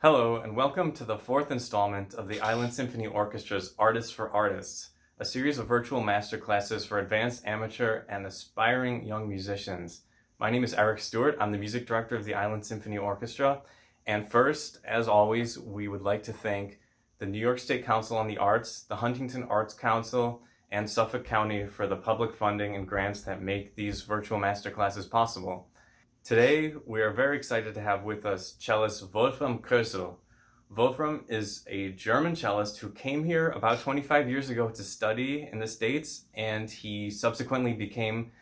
Hello, and welcome to the fourth installment of the Island Symphony Orchestra's Artists for Artists, a series of virtual masterclasses for advanced amateur and aspiring young musicians. My name is Eric Stewart. I'm the music director of the Island Symphony Orchestra. And first, as always, we would like to thank the New York State Council on the Arts, the Huntington Arts Council, and Suffolk County for the public funding and grants that make these virtual masterclasses possible. Today, we are very excited to have with us cellist Wolfram Koessel. Wolfram is a German cellist who came here about 25 years ago to study in the States, and he subsequently became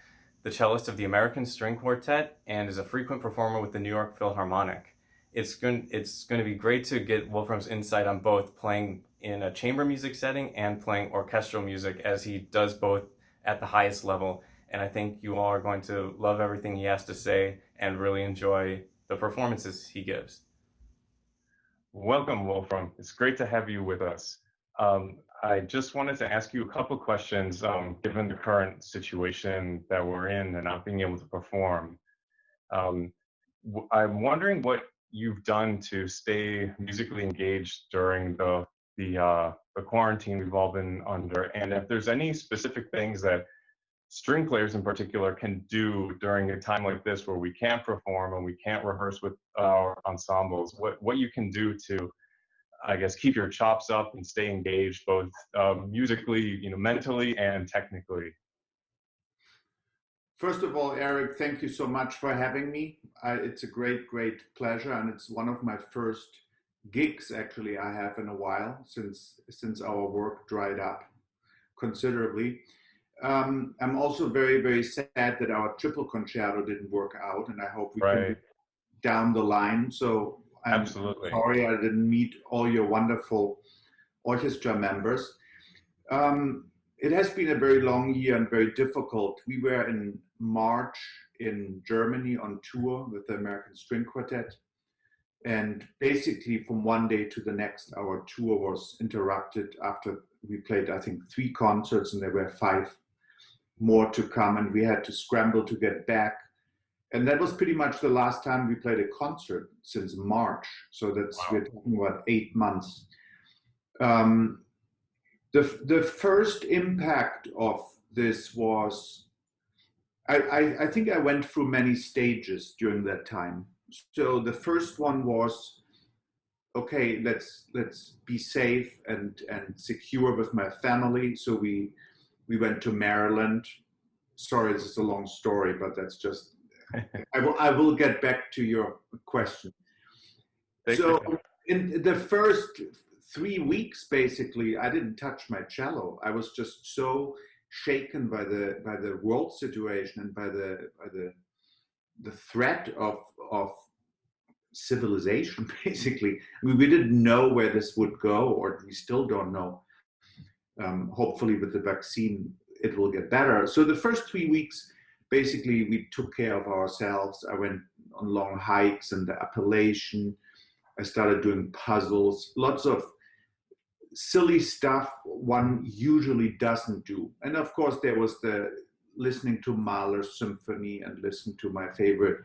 the cellist of the American String Quartet and is a frequent performer with the New York Philharmonic. It's going to be great to get Wolfram's insight on both playing in a chamber music setting and playing orchestral music, as he does both at the highest level. And I think you all are going to love everything he has to say and really enjoy the performances he gives. Welcome, Wolfram. It's great to have you with us. I just wanted to ask you a couple questions, given the current situation that we're in and not being able to perform. I'm wondering what you've done to stay musically engaged during the quarantine we've all been under, and if there's any specific things that string players in particular can do during a time like this where we can't perform and we can't rehearse with our ensembles, what you can do to, I guess, keep your chops up and stay engaged both musically, mentally and technically. First of all, Eric, thank you so much for having me. It's a great pleasure, and it's one of my first gigs actually I have in a while since our work dried up considerably. I'm also very sad that our triple concerto didn't work out, and I hope we can do down the line. So I'm Absolutely. sorry I didn't meet all your wonderful orchestra members. It has been a very long year and very difficult. We were in March in Germany on tour with the American String Quartet. And basically from one day to the next, our tour was interrupted after we played, I think, 3 concerts, and there were 5 more to come, and we had to scramble to get back. And that was pretty much the last time we played a concert since March. So that's, we're talking about 8 months. The first impact of this was, I think I went through many stages during that time. So the first one was, okay, let's be safe and secure with my family. So we went to Maryland. Sorry, this is a long story, but that's just, I will get back to your question. So in the first 3 weeks, basically, I didn't touch my cello. I was just so shaken by the world situation and by the threat of civilization, basically. I mean, we didn't know where this would go, or we still don't know. Hopefully with the vaccine, it will get better. So the first 3 weeks, basically, we took care of ourselves. I went on long hikes in the Appalachian. I started doing puzzles, lots of silly stuff one usually doesn't do. And of course, there was the listening to Mahler's symphony and listening to my favorite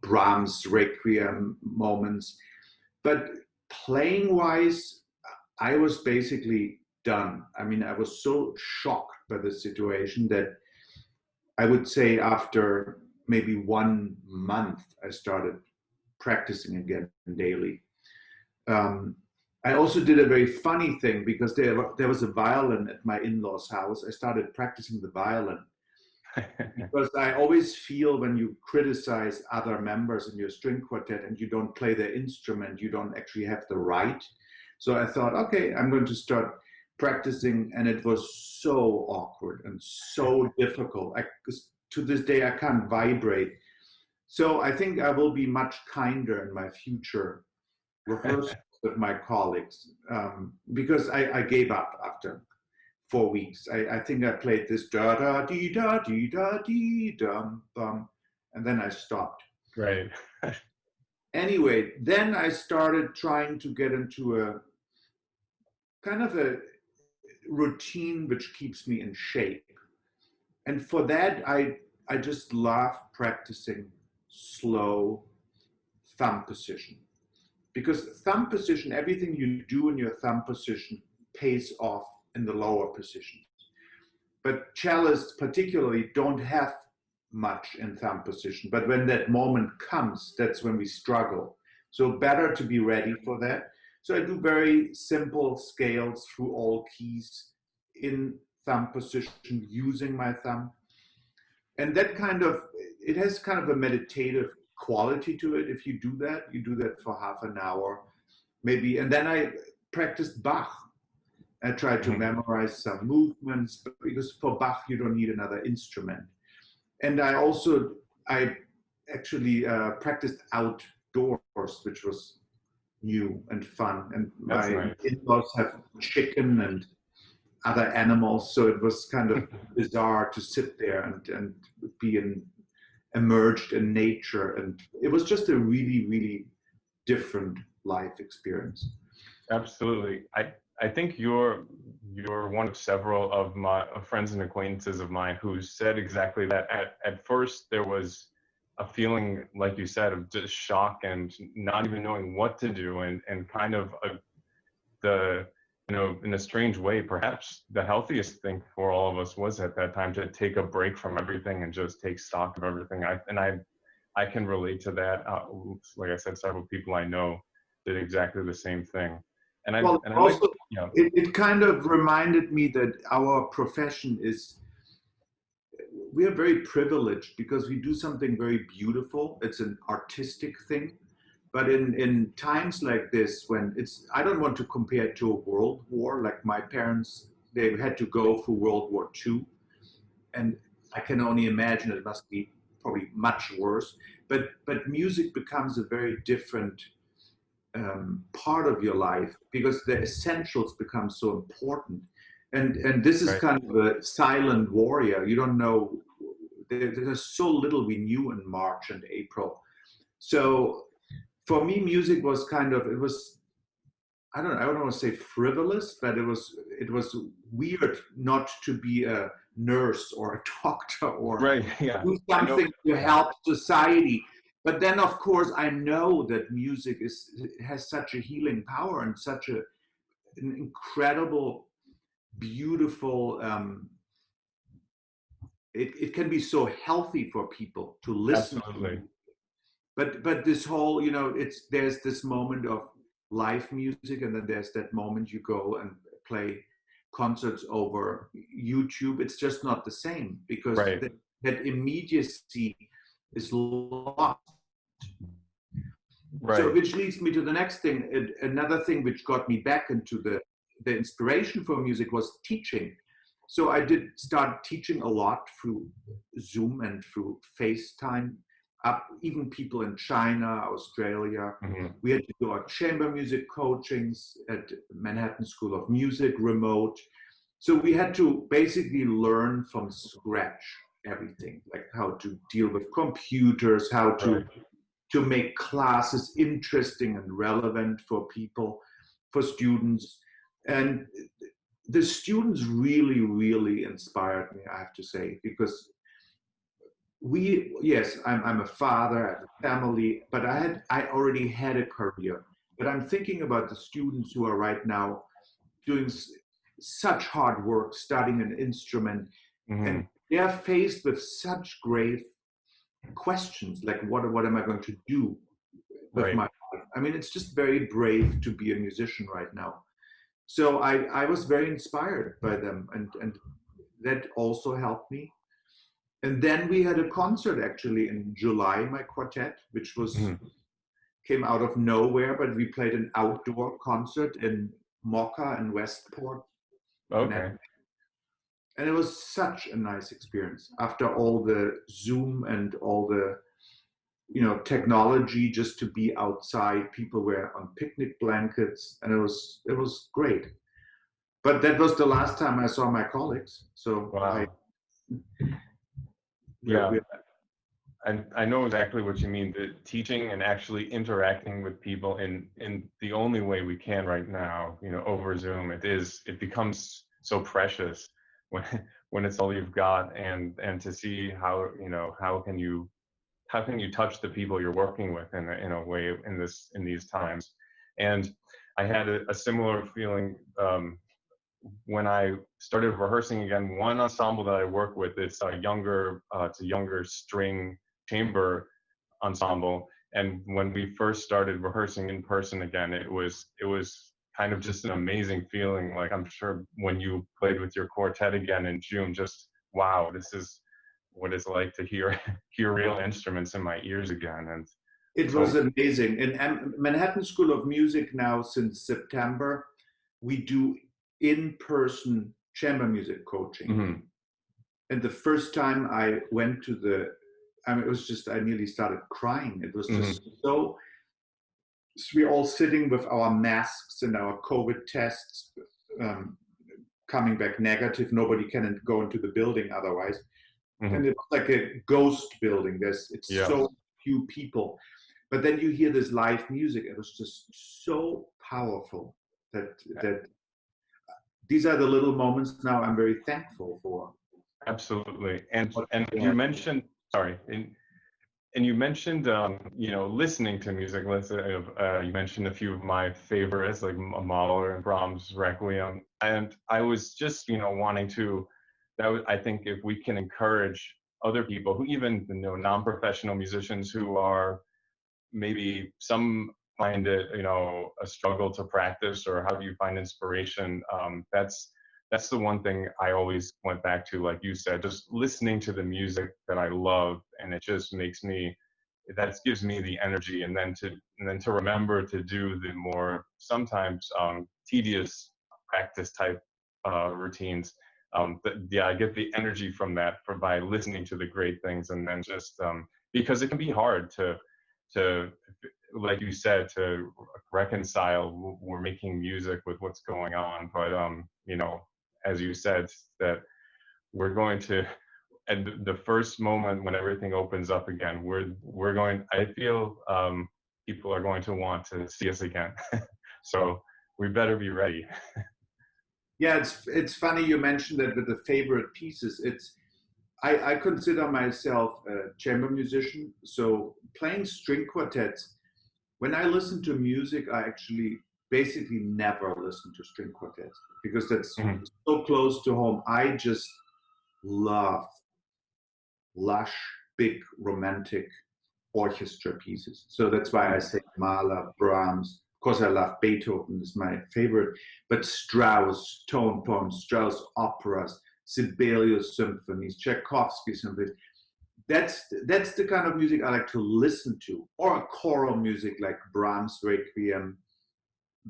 Brahms Requiem moments. But playing-wise, I was basically done. I mean, I was so shocked by the situation that I would say after maybe 1 month, I started practicing again daily. I also did a very funny thing because there was a violin at my in-laws' house. I started practicing the violin because I always feel when you criticize other members in your string quartet and you don't play their instrument, you don't actually have the right. So I thought, okay, I'm going to start practicing, and it was so awkward and so difficult. To this day, I can't vibrate. So I think I will be much kinder in my future rehearsals with my colleagues, because I gave up after 4 weeks. I think I played this da da dee da dee da dee dum bum, and then I stopped. Right. Anyway, then I started trying to get into a kind of a routine which keeps me in shape. And for that, I just love practicing slow thumb position. because thumb position, everything you do in your thumb position pays off in the lower position. But cellists particularly don't have much in thumb position. But when that moment comes, that's when we struggle. So better to be ready for that. So I do very simple scales through all keys in thumb position using my thumb. And that kind of, it has kind of a meditative quality to it. If you do that for half an hour, maybe. And then I practiced Bach. I tried to memorize some movements, because for Bach, you don't need another instrument. And I actually practiced outdoors, which was new and fun. And That's my nice. in-laws have chicken and other animals, so it was kind of bizarre to sit there and be immersed in nature. And it was just a really, really different life experience. Absolutely. I think you're one of several of my friends and acquaintances of mine who said exactly that. At first, there was a feeling, like you said, of just shock and not even knowing what to do, and kind of in a strange way, perhaps the healthiest thing for all of us was at that time to take a break from everything and just take stock of everything. I can relate to that. Like I said, several people I know did exactly the same thing. And I also, like, you know, it kind of reminded me that our profession we are very privileged because we do something very beautiful. It's an artistic thing. But in times like this, when I don't want to compare it to a world war. Like my parents, they had to go through World War II. And I can only imagine it must be probably much worse. But music becomes a very different part of your life because the essentials become so important. And this is right. kind of a silent warrior. You don't know. There's so little we knew in March and April. So for me, music was I don't want to say frivolous, but it was weird not to be a nurse or a doctor or Right. Yeah. do something to help society. But then, of course, I know that music has such a healing power and such an incredible, beautiful. It can be so healthy for people to listen Absolutely. to. But this whole, there's this moment of live music, and then there's that moment you go and play concerts over YouTube. It's just not the same because Right. that immediacy is lost. Right. So, which leads me to the next thing. Another thing which got me back into the inspiration for music was teaching. So I did start teaching a lot through Zoom and through FaceTime. Even people in China, Australia. We had to do our chamber music coachings at Manhattan School of Music, remote. So we had to basically learn from scratch everything, like how to deal with computers, how to make classes interesting and relevant for people, for students. And the students really, really inspired me, I have to say, because I'm a father, I have a family, but I already had a career. But I'm thinking about the students who are right now doing such hard work, studying an instrument, and they are faced with such grave questions, like what am I going to do with my life? I mean, it's just very brave to be a musician right now. So I was very inspired by them, and that also helped me. And then we had a concert actually in July, my quartet, which came out of nowhere, but we played an outdoor concert in Mocha and Westport. Okay. And it was such a nice experience after all the Zoom and all the technology, just to be outside. People were on picnic blankets, and it was great. But that was the last time I saw my colleagues. So wow. I know exactly what you mean. The teaching and actually interacting with people in the only way we can right now, over Zoom, it becomes so precious when it's all you've got, and to see how how can you touch the people you're working with in a way in these times. And I had a similar feeling when I started rehearsing again. One ensemble that I work with, it's a younger string chamber ensemble. And when we first started rehearsing in person again, it was kind of just an amazing feeling. Like, I'm sure when you played with your quartet again in June, just wow, this is what it's like to hear hear real instruments in my ears again. And It was so, amazing. In Manhattan School of Music now since September, we do in-person chamber music coaching. mhm, And the first time I went to I mean, it was just, I nearly started crying. It was mhm, just so, we're all sitting with our masks and our COVID tests um, coming back negative. Nobody can go into the building otherwise. mhm, And it's like a ghost building. It's yeah. so few people. But then you hear this live music. It was just so powerful that these are the little moments now I'm very thankful for. Absolutely. And What you mentioned, sorry, and you mentioned listening to music. You mentioned a few of my favorites like Mahler and Brahms Requiem, and I was just wanting to I think if we can encourage other people who even non-professional musicians who are maybe some find it a struggle to practice, or how do you find inspiration, that's the one thing I always went back to, like you said, just listening to the music that I love, and it just makes me, that gives me the energy, and then to remember to do the more sometimes tedious practice type routines. Yeah, I get the energy from that by listening to the great things, and then just because it can be hard to like you said, to reconcile, we're making music with what's going on, but as you said, that we're going to, at the first moment when everything opens up again, we're going, I feel people are going to want to see us again. So we better be ready. Yeah, it's funny you mentioned that with the favorite pieces. I consider myself a chamber musician, so playing string quartets. When I listen to music, I actually basically never listen to string quartets because that's Mhm. so close to home. I just love lush, big, romantic orchestra pieces. So that's why I say Mahler, Brahms. Of course, I love Beethoven, is my favorite, but Strauss, tone poems, Strauss operas, Sibelius symphonies, Tchaikovsky symphonies. That's the kind of music I like to listen to, or choral music like Brahms Requiem,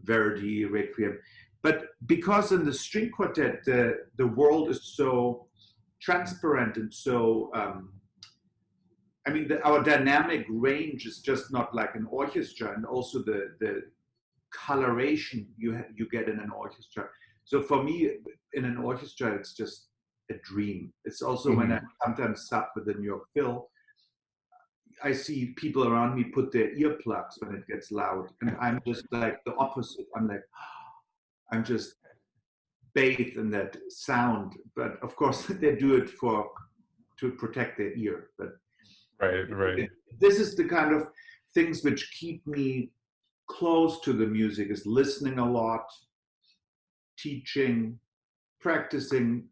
Verdi Requiem. But because in the string quartet, the world is so transparent and so I mean, our dynamic range is just not like an orchestra, and also the coloration you get in an orchestra. So for me, in an orchestra, it's just a dream. It's also when I Mhm. sometimes sub with the New York Phil, I see people around me put their earplugs when it gets loud, and I'm just like the opposite. I'm like, I'm just bathed in that sound. But of course, they do it to protect their ear. But Right, right. this is the kind of things which keep me close to the music, is listening a lot, teaching, practicing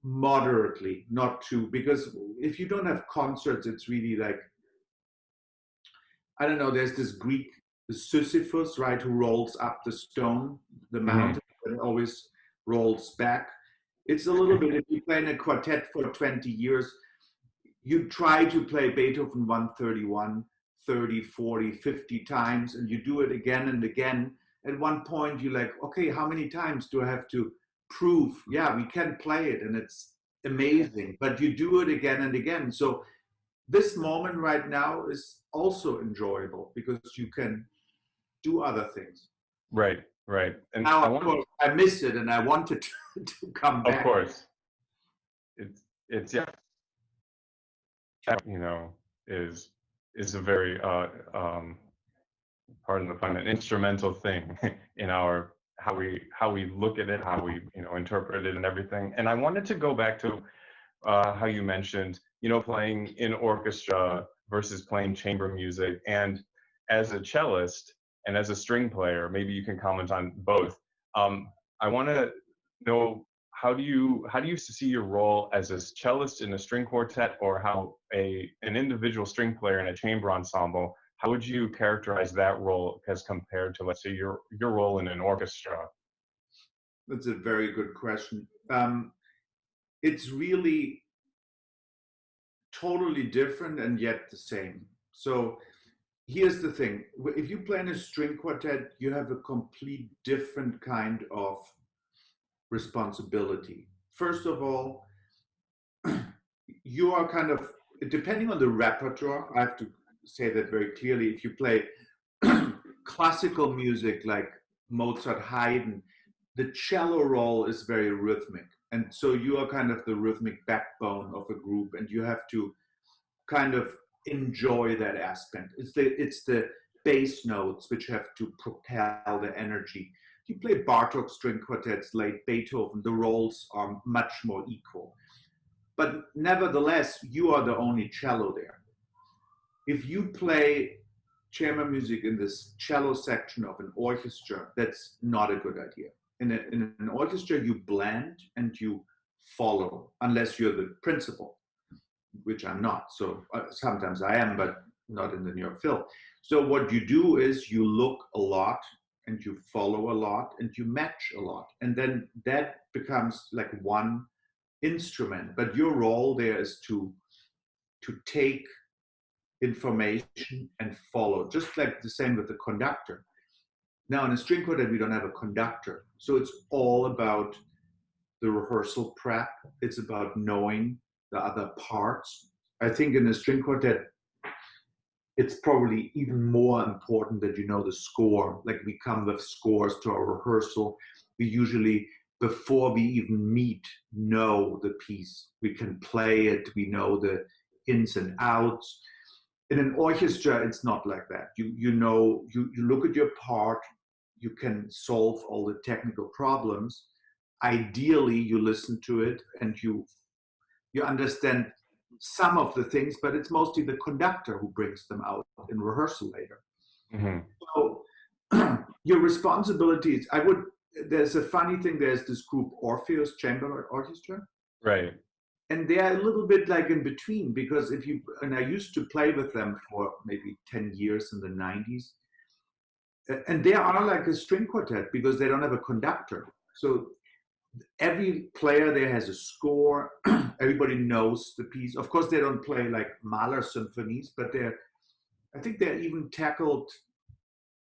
moderately, not too, because if you don't have concerts, it's really like, I don't know, there's this Greek, the Sisyphus, right, who rolls up the stone, the Hmm. mountain, and always rolls back. It's a little bit, if you play in a quartet for 20 years, you try to play Beethoven 131 30, 40, 50 times, and you do it again and again. At one point, you're like, okay, how many times do I have to prove? Yeah, we can play it, and it's amazing. But you do it again and again. So this moment right now is also enjoyable because you can do other things. Right, right. And Now, I of want, course, I miss it, and I wanted to come of back. course, it's yeah, you know, is is a very pardon the pun, an instrumental thing in our how we look at it, how we interpret it, and everything. And I wanted to go back to how you mentioned playing in orchestra versus playing chamber music. And as a cellist, and as a string player, maybe you can comment on both. I want to know, how do you see your role as a cellist in a string quartet, or how an individual string player in a chamber ensemble? How would you characterize that role as compared to, let's say, your role in an orchestra? That's a very good question. It's really totally different and yet the same. So here's the thing. If you play in a string quartet, you have a complete different kind of responsibility. First of all, you are kind of, depending on the repertoire, I have to say that very clearly. If you play classical music like Mozart, Haydn, the cello role is very rhythmic. And so you are kind of the rhythmic backbone of a group, and you have to kind of enjoy that aspect. It's the bass notes which have to propel the energy. You play Bartok string quartets like Beethoven, the roles are much more equal. But nevertheless, you are the only cello there. If you play chamber music in this cello section of an orchestra, that's not a good idea. In an orchestra, you blend and you follow, unless you're the principal, which I'm not. So sometimes I am, but not in the New York Phil. So what you do is you look a lot and you follow a lot and you match a lot. And then that becomes like one instrument. But your role there is to take information and follow, just like the same with the conductor. Now in a string quartet, we don't have a conductor. So it's all about the rehearsal prep. It's about knowing the other parts. I think in a string quartet, it's probably even more important that you know the score. Like we come with scores to our rehearsal. We usually, before we even meet, know the piece. We can play it. We know the ins and outs. In an orchestra, it's not like that. You know, you look at your part, you can solve all the technical problems. Ideally, you listen to it and you understand some of the things, but it's mostly the conductor who brings them out in rehearsal later. Mm-hmm. So your responsibilities, there's a funny thing, there's this group Orpheus Chamber Orchestra. Right. And they're a little bit like in between, because and I used to play with them for maybe 10 years in the 90s. And they are like a string quartet because they don't have a conductor. So every player there has a score. Everybody knows the piece. Of course, they don't play like Mahler symphonies, but I think they even tackled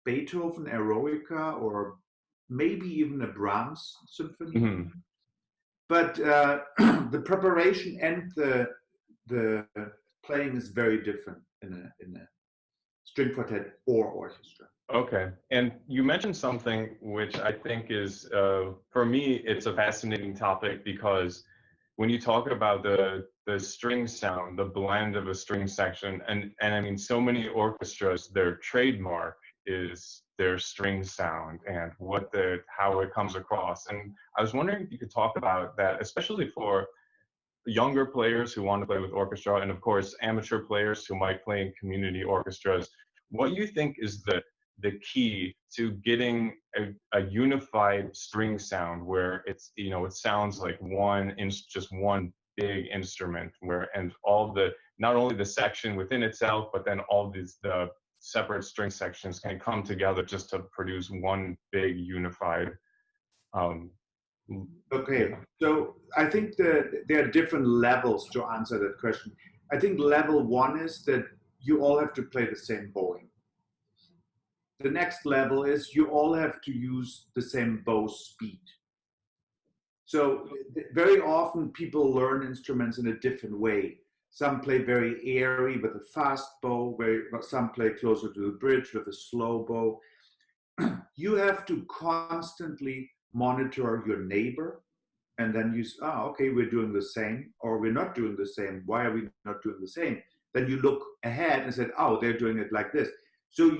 Beethoven Eroica or maybe even a Brahms symphony. Mm-hmm. But the preparation and the playing is very different in a string quartet or orchestra. Okay, and you mentioned something which I think is, for me, it's a fascinating topic, because when you talk about the string sound, the blend of a string section, and I mean, so many orchestras, their trademark is their string sound and how it comes across. And I was wondering if you could talk about that, especially for younger players who want to play with orchestra, and of course, amateur players who might play in community orchestras. What you think is the key to getting a unified string sound where it's, it sounds like just one big instrument, and all not only the section within itself, but then all the separate string sections can come together just to produce one big unified. Okay, so I think that there are different levels to answer that question. I think level one is that you all have to play the same bowing. The next level is you all have to use the same bow speed. So very often people learn instruments in a different way. Some play very airy with a fast bow, some play closer to the bridge with a slow bow. You have to constantly monitor your neighbor, and then okay, we're doing the same, or we're not doing the same. Why are we not doing the same? Then you look ahead and say, oh, they're doing it like this. So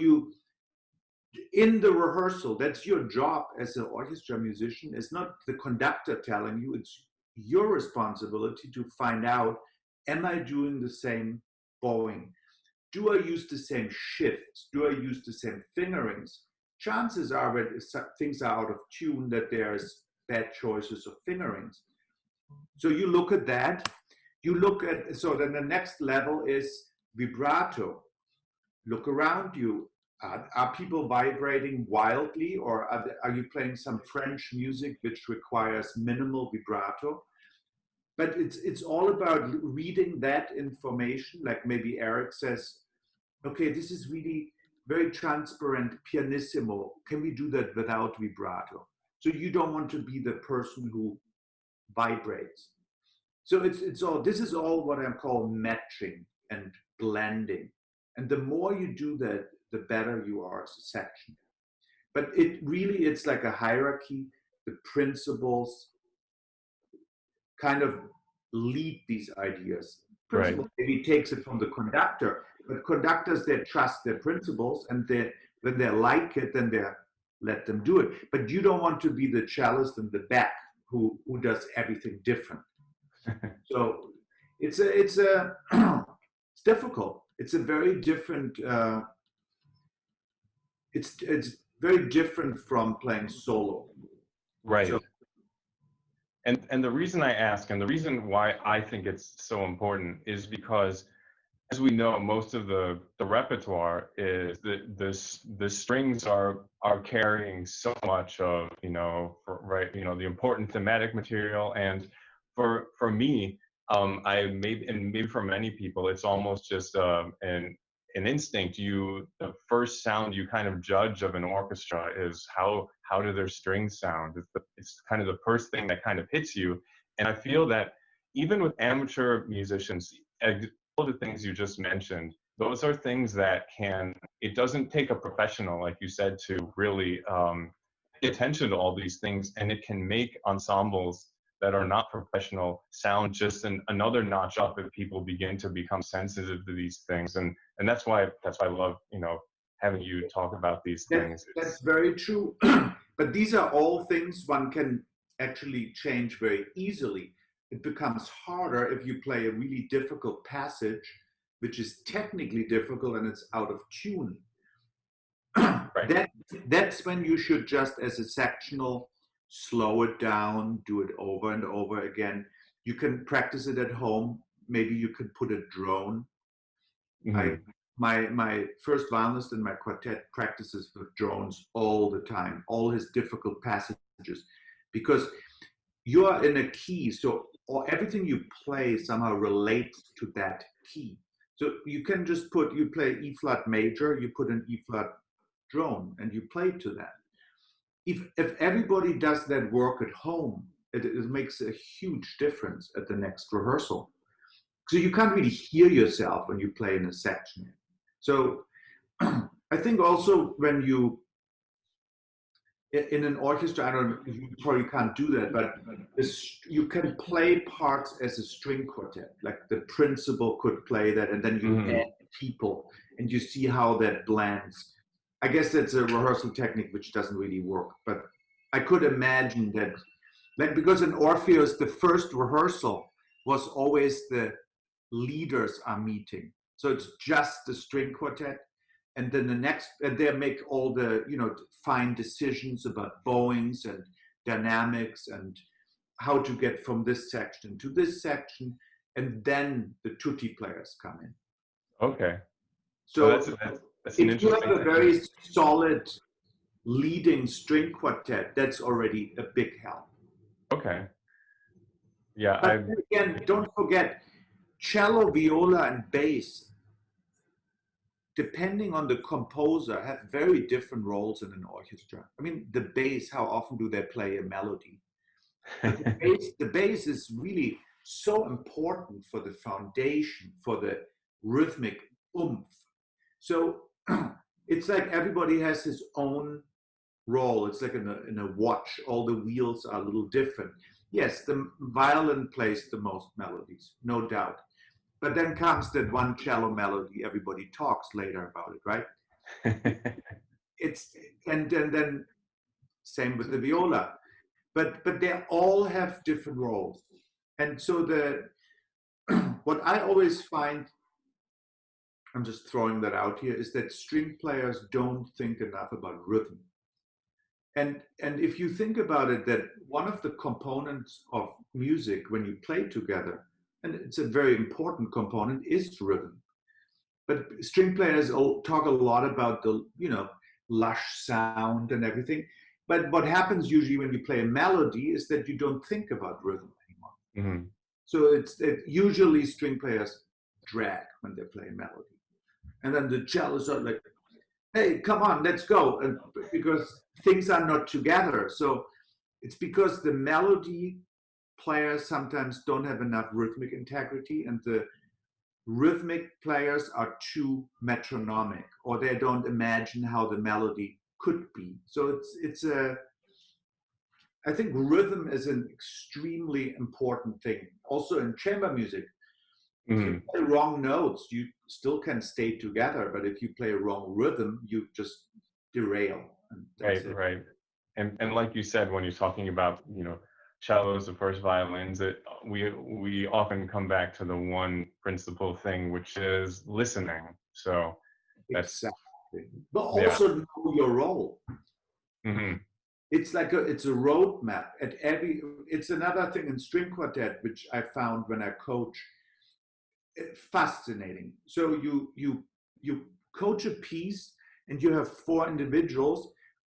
in the rehearsal, that's your job as an orchestra musician. It's not the conductor telling you, it's your responsibility to find out, am I doing the same bowing? Do I use the same shifts? Do I use the same fingerings? chances are when things are out of tune that there's bad choices of fingerings. So you look at that, so then the next level is vibrato. Look around you. Are people vibrating wildly, or are you playing some French music which requires minimal vibrato? But it's all about reading that information. Like maybe Eric says, okay, this is really very transparent, pianissimo. Can we do that without vibrato? So you don't want to be the person who vibrates. So it's all, this is all what I call matching and blending. And the more you do that, the better you are as a section. But it's like a hierarchy. The principles kind of lead these ideas. Principal maybe takes it from the conductor, but conductors, they trust their principles, and when they like it, then they let them do it. But you don't want to be the cellist in the back who does everything different. So it's difficult. It's a very different. It's very different from playing solo. Right. So, and the reason I ask, and the reason why I think it's so important, is because, as we know, most of the repertoire is the strings are carrying so much of the important thematic material. And for me, and maybe for many people, it's almost just an instinct. The first sound you kind of judge of an orchestra is how do their strings sound. It's kind of the first thing that kind of hits you. And I feel that even with amateur musicians, all the things you just mentioned, those are things that it doesn't take a professional, like you said, to really pay attention to all these things, and it can make ensembles that are not professional sound just another notch up if people begin to become sensitive to these things. And that's why I love, having you talk about these things. That's very true. But these are all things one can actually change very easily. It becomes harder if you play a really difficult passage, which is technically difficult and it's out of tune. Right. That's when you should just, as a sectional, slow it down, do it over and over again. You can practice it at home. Maybe you could put a drone. Mm-hmm. My first violinist in my quartet practices with drones all the time, all his difficult passages, because you are in a key, so everything you play somehow relates to that key. So you can just you play E flat major, you put an E flat drone, and you play to that. If everybody does that work at home, it makes a huge difference at the next rehearsal. So you can't really hear yourself when you play in a section. So I think also when you, in an orchestra, you probably can't do that, but you can play parts as a string quartet. Like the principal could play that, and then you add people, and you see how that blends. I guess that's a rehearsal technique which doesn't really work, but I could imagine that, like, because in Orpheus, the first rehearsal was always the leaders are meeting. So it's just the string quartet. And then the next, and they make all the, fine decisions about bowings and dynamics and how to get from this section to this section. And then the tutti players come in. Okay. So that's an if you have a very solid leading string quartet, that's already a big help. Okay. Yeah. But again, don't forget, cello, viola, and bass, depending on the composer, have very different roles in an orchestra. I mean, the bass, how often do they play a melody? The bass is really so important for the foundation, for the rhythmic oomph. So it's like everybody has his own role. It's like in a watch, all the wheels are a little different. Yes, the violin plays the most melodies, no doubt. But then comes that one cello melody, everybody talks later about it, right? And then same with the viola. But they all have different roles. And so what I always find, I'm just throwing that out here, is that string players don't think enough about rhythm. And if you think about it, that one of the components of music when you play together, and it's a very important component, is rhythm. But string players talk a lot about the, lush sound and everything. But what happens usually when you play a melody is that you don't think about rhythm anymore. Mm-hmm. So usually string players drag when they play a melody. And then the cellists are like, hey, come on, let's go. And because things are not together. So it's because the melody players sometimes don't have enough rhythmic integrity, and the rhythmic players are too metronomic, or they don't imagine how the melody could be. So I think rhythm is an extremely important thing. Also in chamber music, if you play wrong notes, you still can stay together, but if you play a wrong rhythm, you just derail. And that's it. Right. And like you said, when you're talking about, cellos, the first violins, we often come back to the one principal thing, which is listening. So that's Exactly. But yeah. also know your role. Mm-hmm. It's like it's a roadmap at every. It's another thing in string quartet which I found when I coach. Fascinating. So you coach a piece, and you have four individuals,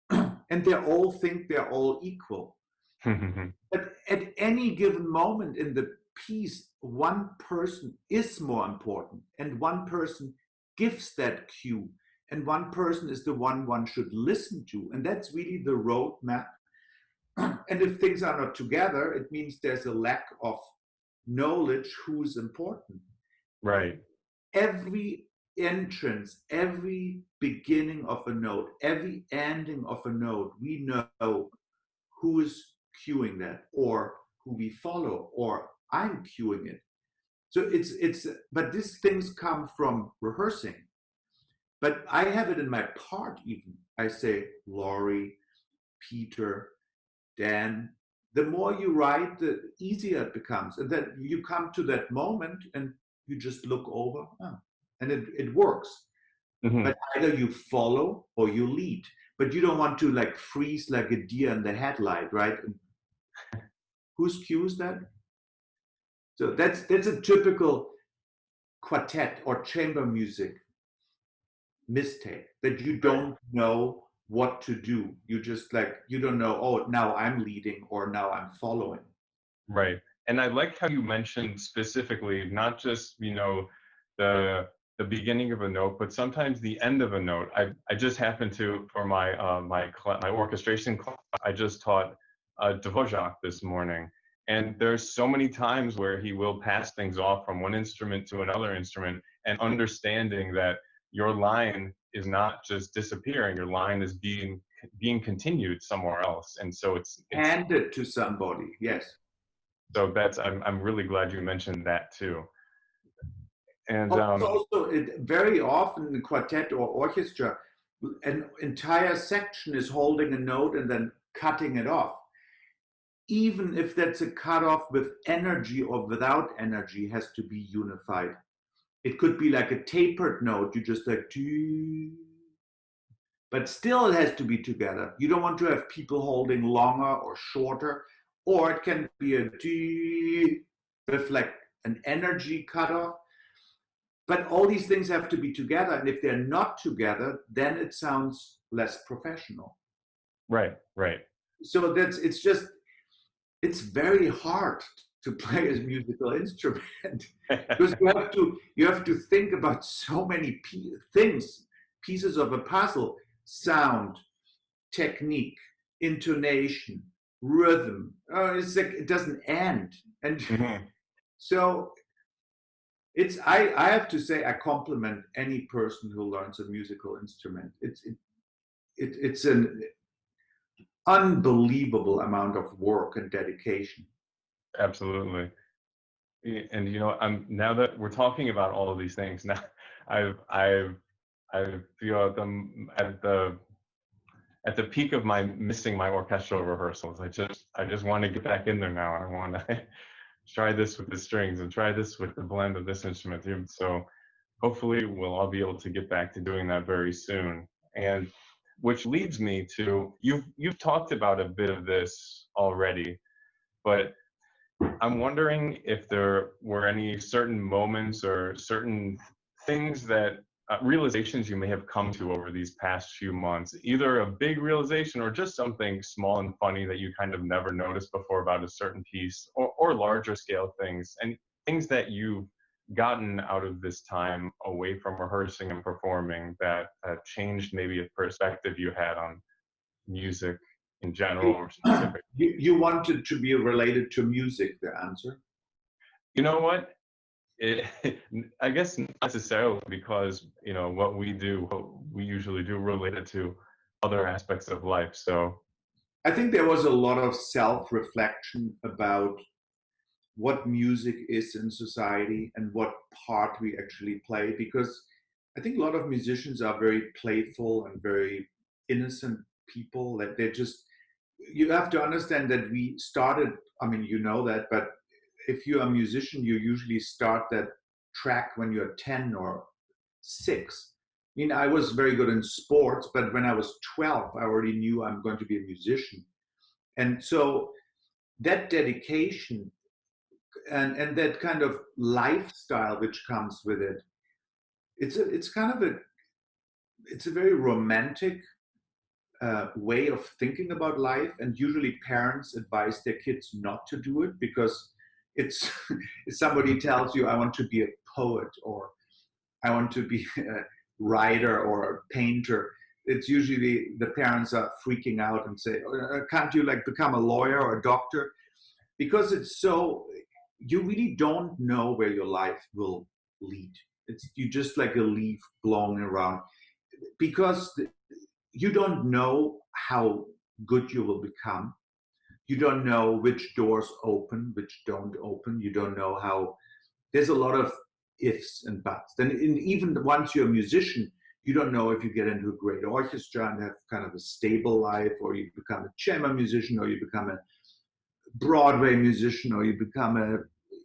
and they all think they're all equal. But at any given moment in the piece, one person is more important, and one person gives that cue, and one person is the one should listen to, and that's really the roadmap. And if things are not together, it means there's a lack of knowledge who's important. Right. Every entrance, every beginning of a note, every ending of a note, we know who is cueing that, or who we follow, or I'm cueing it. So but these things come from rehearsing. But I have it in my part even. I say Laurie, Peter, Dan. The more you write, the easier it becomes. And then you come to that moment and you just look over, and it works. Mm-hmm. But either you follow or you lead. But you don't want to like freeze like a deer in the headlight, right? Whose cue is that? So that's a typical quartet or chamber music mistake, that you don't know what to do. You just you don't know, oh, now I'm leading or now I'm following. Right. And I like how you mentioned specifically not just, the beginning of a note, but sometimes the end of a note. I just happened to, for my orchestration class, I just taught Dvorak this morning. And there's so many times where he will pass things off from one instrument to another instrument, and understanding that your line is not just disappearing, your line is being continued somewhere else. And so it's handed to somebody. Yes. So I'm really glad you mentioned that too. And also very often in quartet or orchestra, an entire section is holding a note and then cutting it off. Even if that's a cutoff with energy or without energy, has to be unified. It could be like a tapered note, you just like, but still it has to be together. You don't want to have people holding longer or shorter, or it can be a with like an energy cutoff. But all these things have to be together, and if they're not together, then it sounds less professional. Right. So it's very hard to play a musical instrument because you have to think about so many things, pieces of a puzzle: sound, technique, intonation, rhythm. It's like it doesn't end, and so I have to say I compliment any person who learns a musical instrument. It's an unbelievable amount of work and dedication. Absolutely. And now that we're talking about all of these things, now I feel at the peak of missing my orchestral rehearsals. I just want to get back in there now. I want to try this with the strings and try this with the blend of this instrument. So hopefully we'll all be able to get back to doing that very soon. And which leads me to, you've talked about a bit of this already, but I'm wondering if there were any certain moments or certain things that realizations you may have come to over these past few months, either a big realization or just something small and funny that you kind of never noticed before about a certain piece, or larger scale things, and things that you've gotten out of this time away from rehearsing and performing that changed maybe a perspective you had on music in general or specific. You wanted to be related to music, the answer? You know what? I guess not necessarily, because what we do, what we usually do, related to other aspects of life. So I think there was a lot of self-reflection about what music is in society and what part we actually play, because I think a lot of musicians are very playful and very innocent people. That they're just, you have to understand that we started, I mean, you know that, but if you're a musician, you usually start that track when you're 10 or 6. I mean, I was very good in sports, but when I was 12, I already knew I'm going to be a musician. And so that dedication and that kind of lifestyle which comes with it, it's kind of it's a very romantic way of thinking about life. And usually parents advise their kids not to do it, because it's if somebody tells you, I want to be a poet, or I want to be a writer or a painter, it's usually the parents are freaking out and say, can't you like become a lawyer or a doctor? Because it's so, you really don't know where your life will lead. It's, you just like a leaf blowing around, because you don't know how good you will become. You don't know which doors open, which don't open. You don't know how, there's a lot of ifs and buts. Then even once you're a musician, you don't know if you get into a great orchestra and have kind of a stable life, or you become a chamber musician, or you become a Broadway musician, or you become a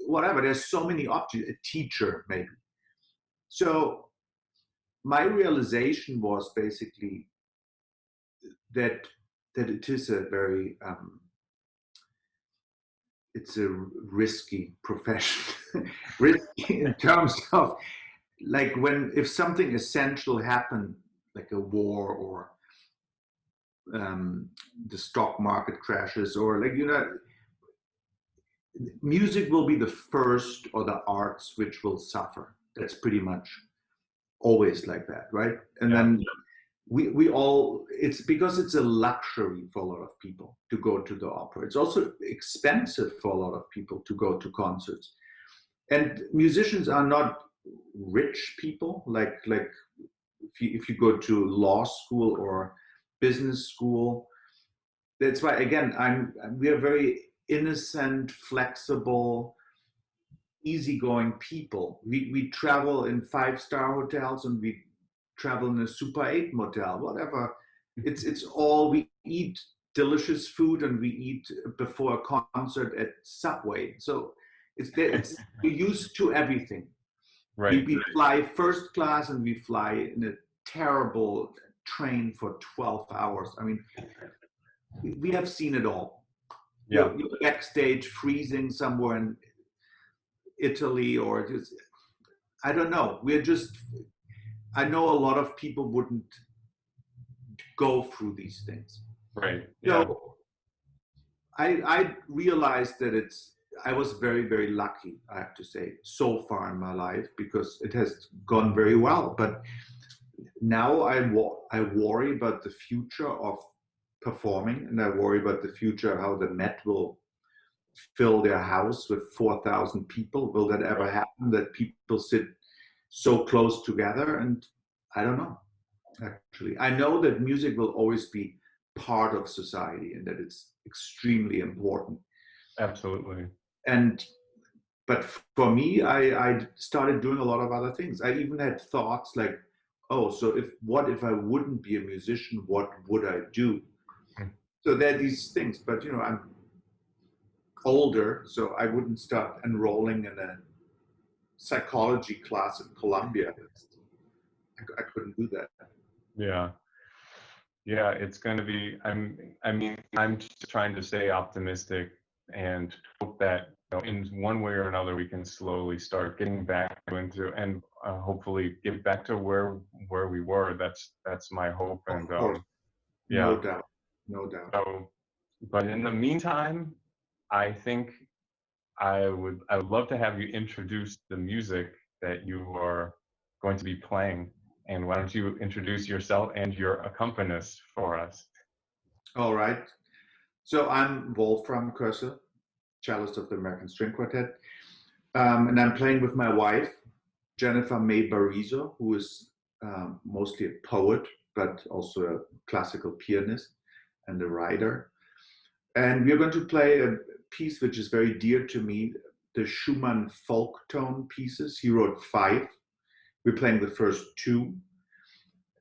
whatever. There's so many options, a teacher maybe. So my realization was basically that it is a very it's a risky profession. Risky in terms of, like, when if something essential happened, like a war, or the stock market crashes, or like, music will be the first, or the arts which will suffer. That's pretty much always like that, right? And then we all, it's because it's a luxury for a lot of people to go to the opera. It's also expensive for a lot of people to go to concerts. And musicians are not rich people, like if you go to law school or business school. That's why, again, we are very innocent, flexible, easygoing people. We travel in 5-star hotels, and we travel in a Super 8 motel, whatever. It's all, we eat delicious food, and we eat before a concert at Subway. So it's we're used to everything. right. We fly first class, and we fly in a terrible train for 12 hours. I mean, we have seen it all. Yeah. You're backstage freezing somewhere in Italy, or just, I don't know. We're just, I know a lot of people wouldn't go through these things. Right. Yeah. So I realized that I was very, very lucky, I have to say, so far in my life, because it has gone very well. But now I worry about the future of performing, and I worry about the future, how the Met will fill their house with 4,000 people. Will that ever happen, that people sit so close together? And I don't know, actually. I know that music will always be part of society, and that it's extremely important. Absolutely. But for me, I started doing a lot of other things. I even had thoughts like, oh, so what if I wouldn't be a musician? What would I do? So there are these things, but I'm older, so I wouldn't start enrolling in a psychology class at Columbia. I couldn't do that. Yeah. Yeah, it's going to be, I mean, I'm just trying to stay optimistic and hope that, in one way or another, we can slowly start getting back into, and hopefully get back to where we were. That's my hope. Of And course, no yeah, doubt, no doubt. so, but in the meantime, I think I would love to have you introduce the music that you are going to be playing. And why don't you introduce yourself and your accompanist for us? All right. So I'm Wolfram Koessel, cellist of the American String Quartet, and I'm playing with my wife, Jennifer May Barizo, who is mostly a poet, but also a classical pianist and a writer. And we're going to play a piece which is very dear to me, the Schumann Folktone pieces. He wrote 5. We're playing the first 2.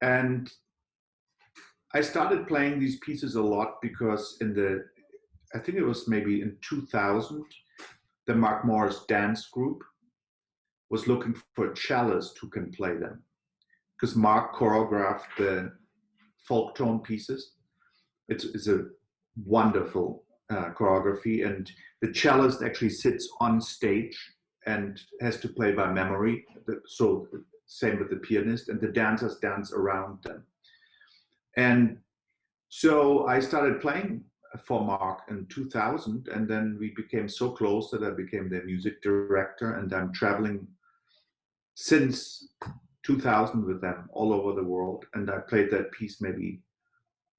And I started playing these pieces a lot because I think it was maybe in 2000, the Mark Morris dance group was looking for a cellist who can play them. Because Mark choreographed the Folktone pieces. It's a wonderful choreography, and the cellist actually sits on stage and has to play by memory. So same with the pianist, and the dancers dance around them. And so I started playing for Mark in 2000, and then we became so close that I became their music director, and I'm traveling since 2000 with them all over the world. And I played that piece maybe,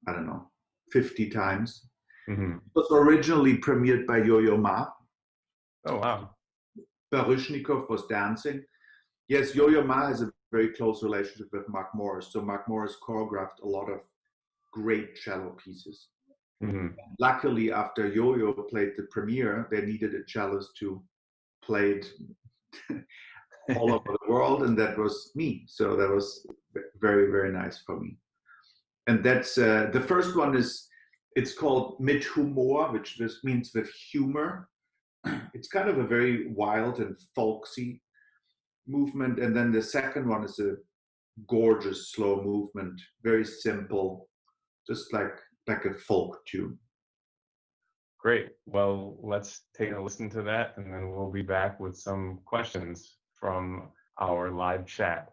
I don't know, 50 times. Mm-hmm. It was originally premiered by Yo-Yo Ma. Oh, wow. Baryshnikov was dancing. Yes, Yo-Yo Ma has a very close relationship with Mark Morris. So Mark Morris choreographed a lot of great cello pieces. Mm-hmm. Luckily, after Yo-Yo played the premiere, they needed a cellist to play it all over the world, and that was me. So that was very, very nice for me. And that's the first one it's called Mit Humor, which just means with humor. It's kind of a very wild and folksy movement. And then the second one is a gorgeous slow movement, very simple, just like a folk tune. Great. Well, let's take a listen to that, and then we'll be back with some questions from our live chat.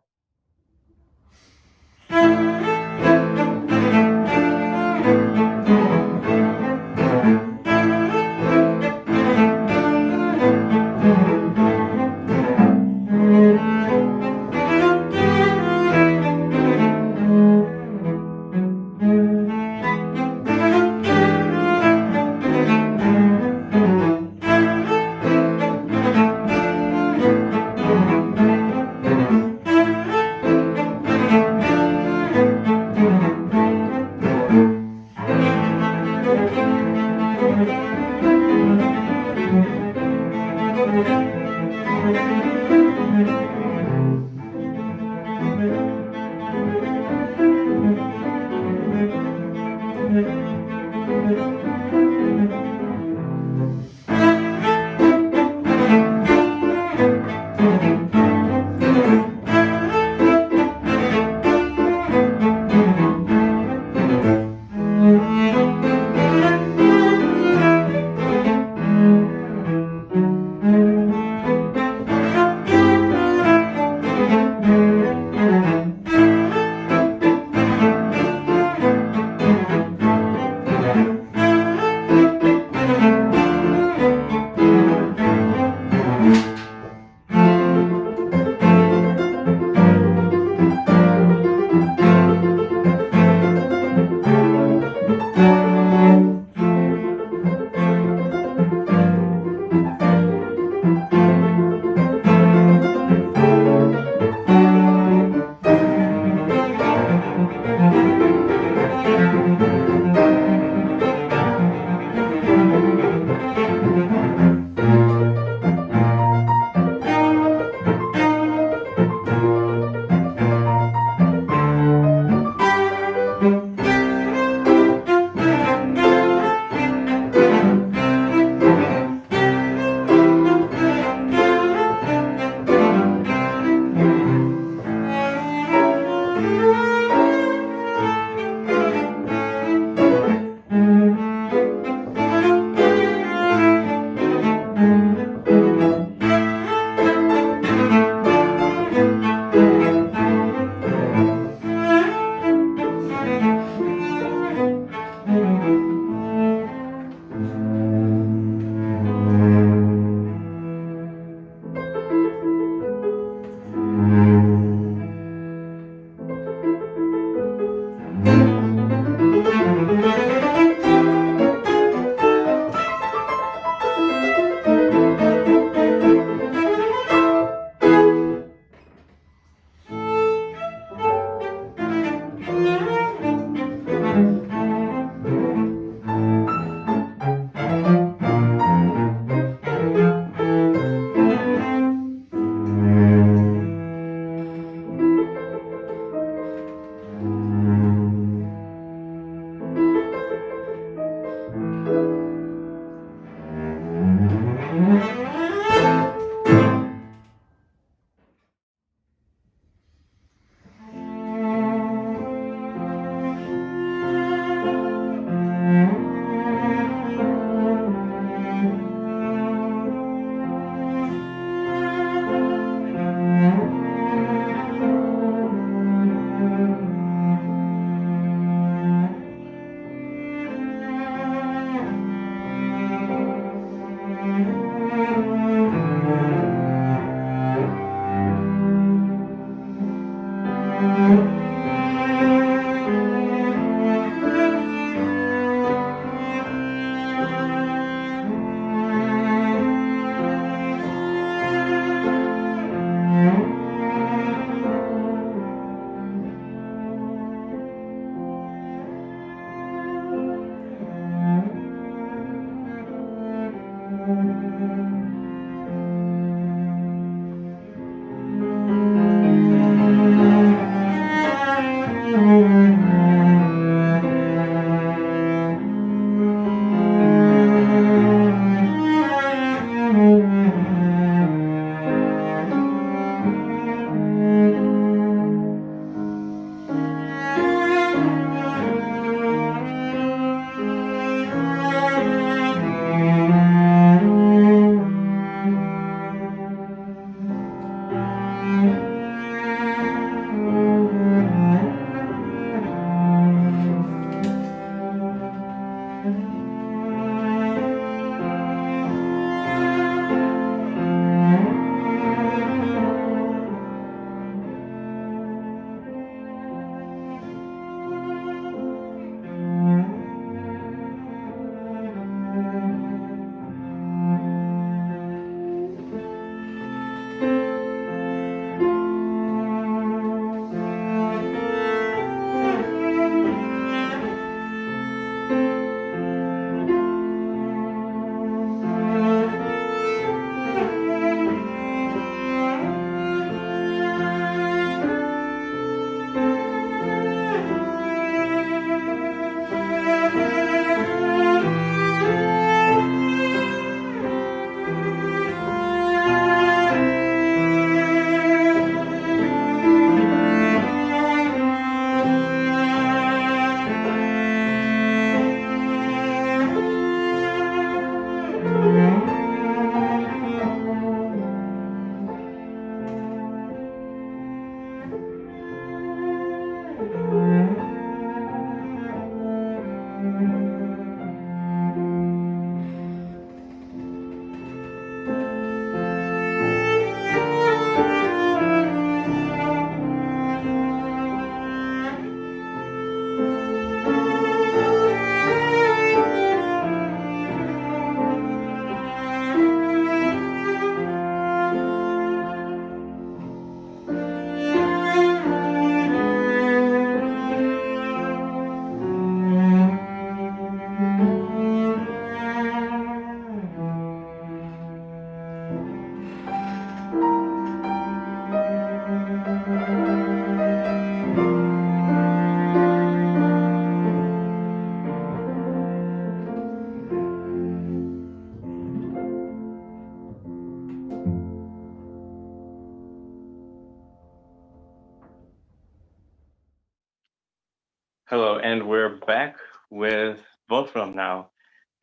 Hello, and we're back with Wolfram now,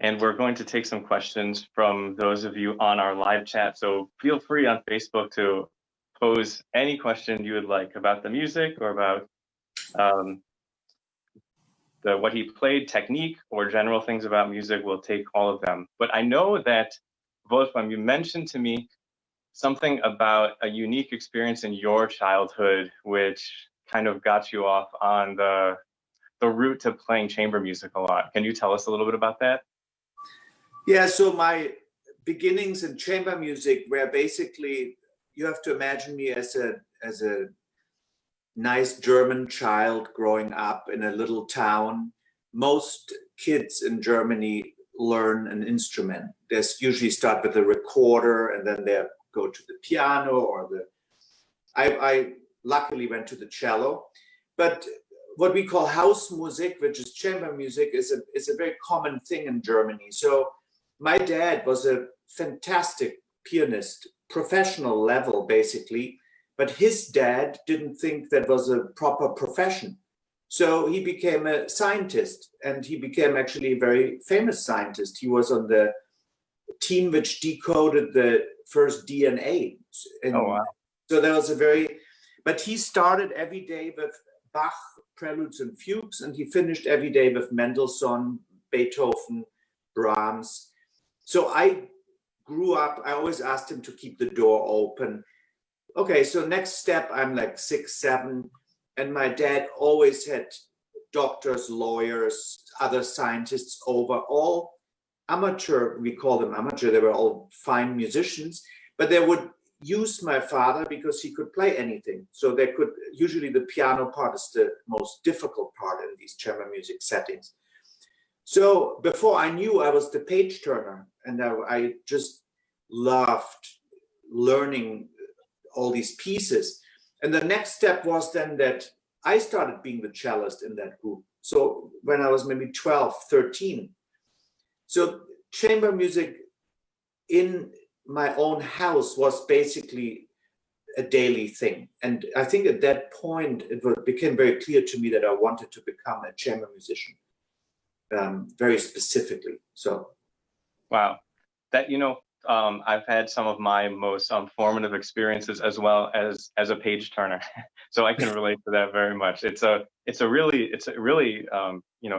and we're going to take some questions from those of you on our live chat. So feel free on Facebook to pose any question you would like about the music or about what he played, technique, or general things about music. We'll take all of them. But I know that, Wolfram, you mentioned to me something about a unique experience in your childhood, which kind of got you off on the route to playing chamber music a lot. Can you tell us a little bit about that? Yeah, so my beginnings in chamber music were basically, you have to imagine me as a nice German child growing up in a little town. Most kids in Germany learn an instrument. They usually start with a recorder and then they go to the piano or I luckily went to the cello. But what we call house music, which is chamber music, is a very common thing in Germany. So my dad was a fantastic pianist, professional level basically, but his dad didn't think that was a proper profession. So he became a scientist, and he became actually a very famous scientist. He was on the team which decoded the first DNA. And oh, wow. so there was but he started every day with Bach, preludes and fugues, and he finished every day with Mendelssohn, Beethoven, Brahms. So I grew up, I always asked him to keep the door open. Okay, so next step, I'm like 6, 7, and my dad always had doctors, lawyers, other scientists over, all amateur, we call them amateur, they were all fine musicians, but they would use my father because he could play anything. So they could, usually the piano part is the most difficult part in these chamber music settings. So before I knew, I was the page turner, and I just loved learning all these pieces. And the next step was then that I started being the cellist in that group. So when I was maybe 12, 13. So chamber music in my own house was basically a daily thing. And I think at that point, it became very clear to me that I wanted to become a chamber musician, very specifically. So, wow, that, I've had some of my most formative experiences as well as a page turner, so I can relate to that very much. It's a really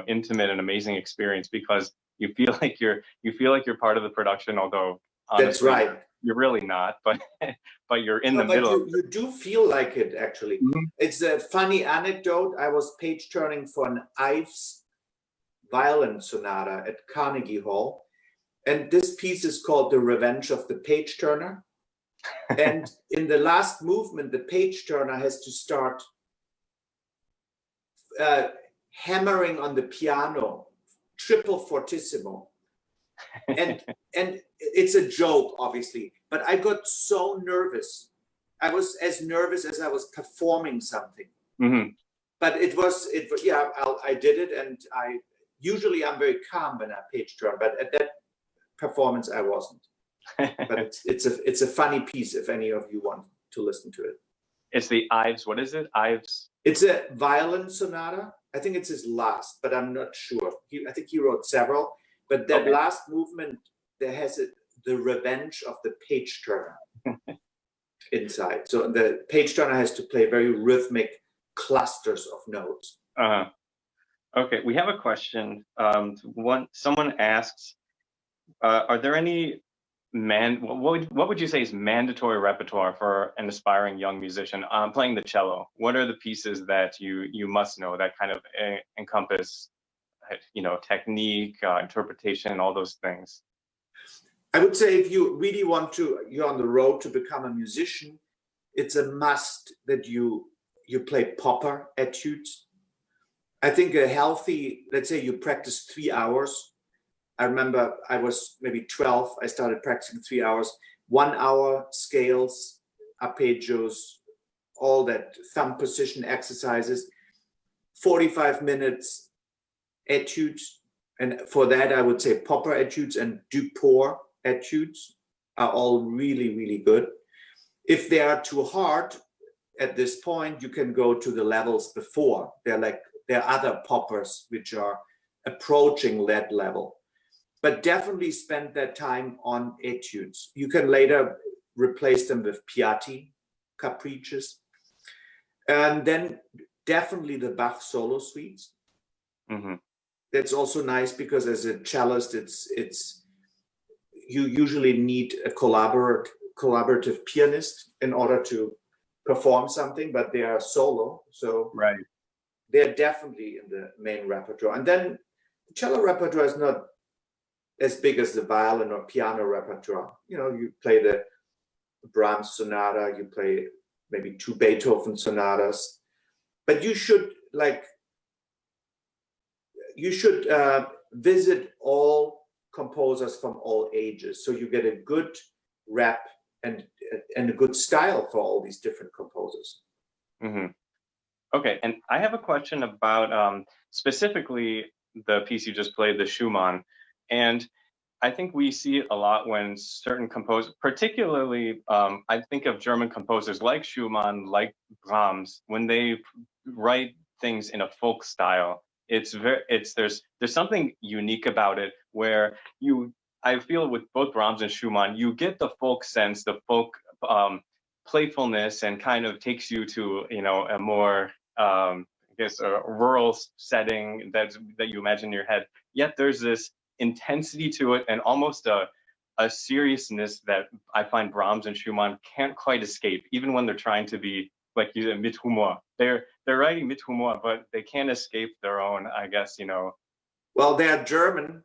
intimate and amazing experience because you feel like you're part of the production, although honestly, that's right. You're really not, but you're in the middle. You do feel like it, actually. Mm-hmm. It's a funny anecdote. I was page turning for an Ives violin sonata at Carnegie Hall. And this piece is called The Revenge of the Page Turner. And in the last movement, the page turner has to start hammering on the piano, triple fortissimo. And it's a joke, obviously, but I got so nervous. I was as nervous as I was performing something. Mm-hmm. But I did it, and usually I'm very calm when I page turn, but at that performance I wasn't. But it's a funny piece if any of you want to listen to it. It's the Ives, what is it? Ives? It's a violin sonata. I think it's his last, but I'm not sure. I think he wrote several. But that last movement, there has the revenge of the page turner inside. So the page turner has to play very rhythmic clusters of notes. Uh-huh. Okay, we have a question. Someone asks, are there any what would you say is mandatory repertoire for an aspiring young musician playing the cello? What are the pieces that you must know that kind of encompass technique, interpretation, all those things? I would say if you really you're on the road to become a musician, it's a must that you play proper etudes. I think a healthy, let's say you practice 3 hours. I remember I was maybe 12, I started practicing 3 hours, 1 hour scales, arpeggios, all that thumb position exercises, 45 minutes etudes. And for that, I would say proper etudes and Duport etudes are all really, really good. If they are too hard at this point, you can go to the levels before. They're like there are other poppers which are approaching that level. But definitely spend that time on etudes. You can later replace them with piatti, capricces. And then definitely the Bach solo suites. Mm-hmm. That's also nice because as a cellist, you usually need a collaborative pianist in order to perform something, but they are solo, so right. They're definitely in the main repertoire. And then the cello repertoire is not as big as the violin or piano repertoire. You know, you play the Brahms sonata, you play maybe 2 Beethoven sonatas, but you should visit all composers from all ages, so you get a good rep and a good style for all these different composers. Mm-hmm. Okay, and I have a question about specifically the piece you just played, the Schumann, and I think we see it a lot when certain composers, particularly I think of German composers like Schumann, like Brahms, when they write things in a folk style. There's something unique about it where I feel with both Brahms and Schumann, you get the folk sense, the folk playfulness, and kind of takes you to, you know, a more I guess a rural setting that you imagine in your head. Yet there's this intensity to it and almost a seriousness that I find Brahms and Schumann can't quite escape, even when they're trying to be, like you said, mit Humor. They're writing mit Humor, but they can't escape their own, I guess, you know. Well, they're German.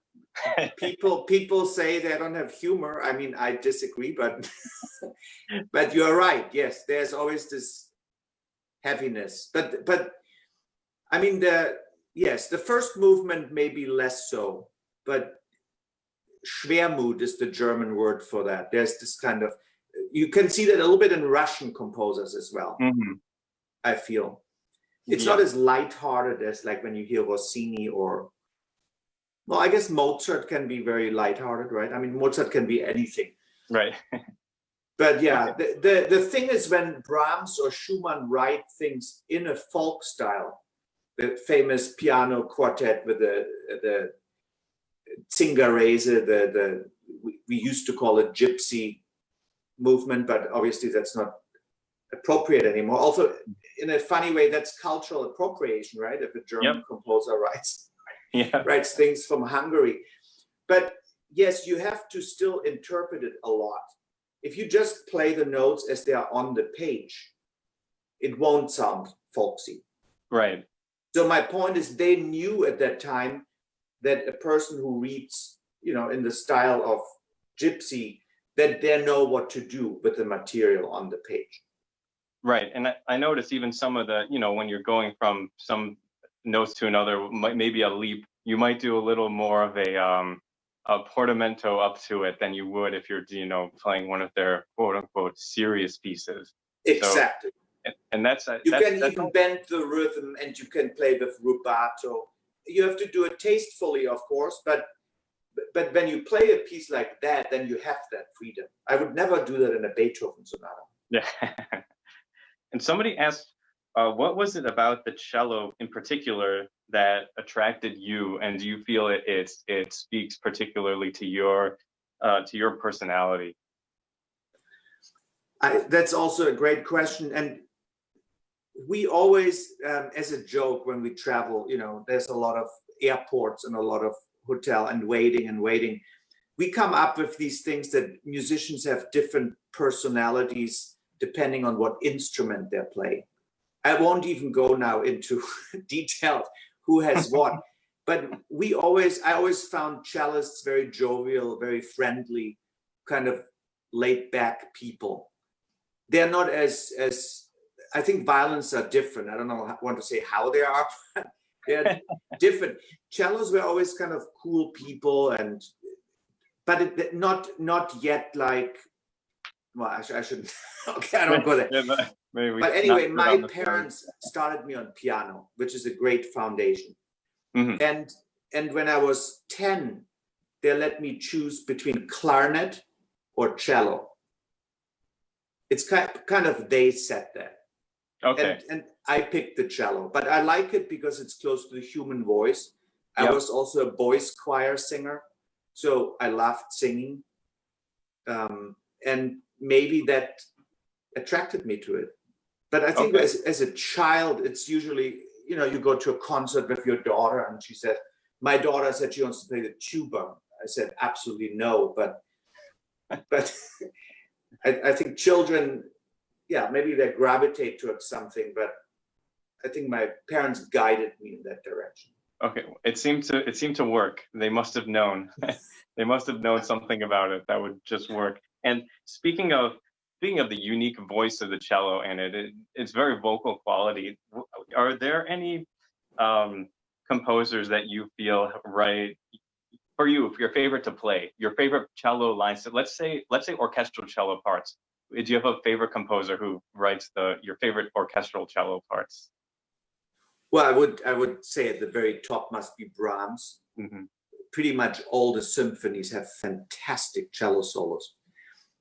People say they don't have humor. I mean, I disagree, but but you're right. Yes, there's always this heaviness. But I mean, the first movement may be less so, but Schwermut is the German word for that. There's this kind of, you can see that a little bit in Russian composers as well. Mm-hmm. I feel it's not as lighthearted as like when you hear Rossini or, well, I guess Mozart can be very lighthearted, right? I mean, Mozart can be anything, right? But yeah, the thing is when Brahms or Schumann write things in a folk style, the famous piano quartet with the Zingarese, we used to call it gypsy movement, but obviously that's not appropriate anymore. Also, in a funny way, that's cultural appropriation, right? If a German composer writes things from Hungary. But yes, you have to still interpret it a lot. If you just play the notes as they are on the page, it won't sound folksy. Right. So my point is they knew at that time that a person who reads, you know, in the style of gypsy, that they know what to do with the material on the page. Right. And I noticed even some of the, you know, when you're going from some notes to another, maybe a leap, you might do a little more of a portamento up to it than you would if you're, you know, playing one of their quote unquote serious pieces. Exactly. So, and that's even bend the rhythm, and you can play with rubato. You have to do it tastefully, of course, but when you play a piece like that, then you have that freedom. I would never do that in a Beethoven sonata. Yeah. And somebody asked, what was it about the cello in particular that attracted you, and do you feel it speaks particularly to your personality? That's also a great question, and we always, as a joke, when we travel, you know, there's a lot of airports and a lot of hotel and waiting. We come up with these things that musicians have different personalities depending on what instrument they're playing. I won't even go now into detail who has what, but I always found cellists very jovial, very friendly, kind of laid back people. They're not as I think violins are different. I don't know, I want to say how they are, but they're different. Cellos were always kind of cool people, but not yet like, well, I shouldn't, okay, I don't go there. But anyway, my parents started me on piano, which is a great foundation. Mm-hmm. And when I was 10, they let me choose between clarinet or cello. It's kind of they said that. Okay. And I picked the cello, but I like it because it's close to the human voice. I Yep. was also a boys choir singer, so I loved singing. And maybe that attracted me to it. But I think Okay. as a child, it's usually, you know, you go to a concert with your daughter and she said, my daughter said she wants to play the tuba. I said, absolutely no, but I think children, yeah, maybe they gravitate towards something, but I think my parents guided me in that direction. Okay, it seemed to work. They must have known. They must have known something about it that would just work. And speaking of the unique voice of the cello and its very vocal quality, are there any composers that you feel write for you, your favorite to play, your favorite cello lines? So let's say orchestral cello parts. Do you have a favorite composer who writes your favorite orchestral cello parts? Well, I would say at the very top must be Brahms. Mm-hmm. Pretty much all the symphonies have fantastic cello solos.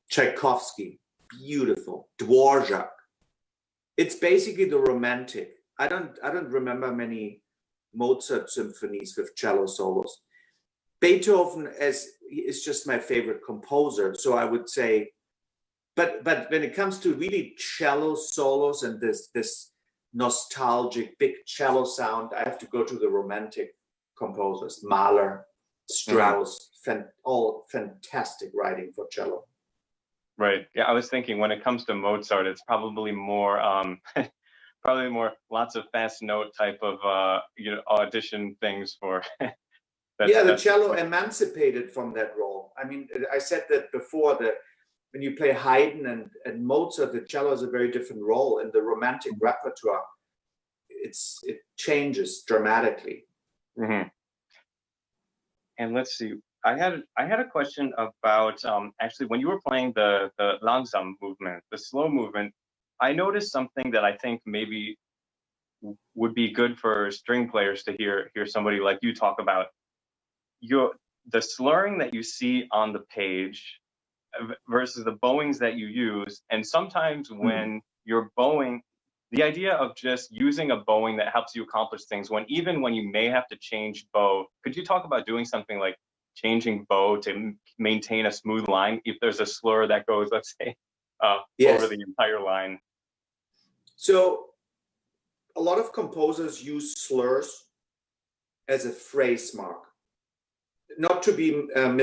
Tchaikovsky, beautiful. Dvorak. It's basically the romantic. I don't remember many Mozart symphonies with cello solos. Beethoven is just my favorite composer. So I would say, but when it comes to really cello solos and this nostalgic big cello sound, I have to go to the romantic composers, Mahler, Strauss, all fantastic writing for cello. Right. Yeah, I was thinking when it comes to Mozart, it's probably more lots of fast note type of audition things for. The cello emancipated from that role. I mean, I said that before, that when you play Haydn and Mozart, the cello is a very different role. In the romantic repertoire, it changes dramatically. Mm-hmm. And let's see, I had a question about actually when you were playing the langsam movement, the slow movement. I noticed something that I think maybe would be good for string players to hear somebody like you talk about. The slurring that you see on the page versus the bowings that you use, and sometimes when you're bowing, the idea of just using a bowing that helps you accomplish things even when you may have to change bow. Could you talk about doing something like changing bow to maintain a smooth line if there's a slur that goes, let's say, Yes. over the entire line? So a lot of composers use slurs as a phrase mark, not to be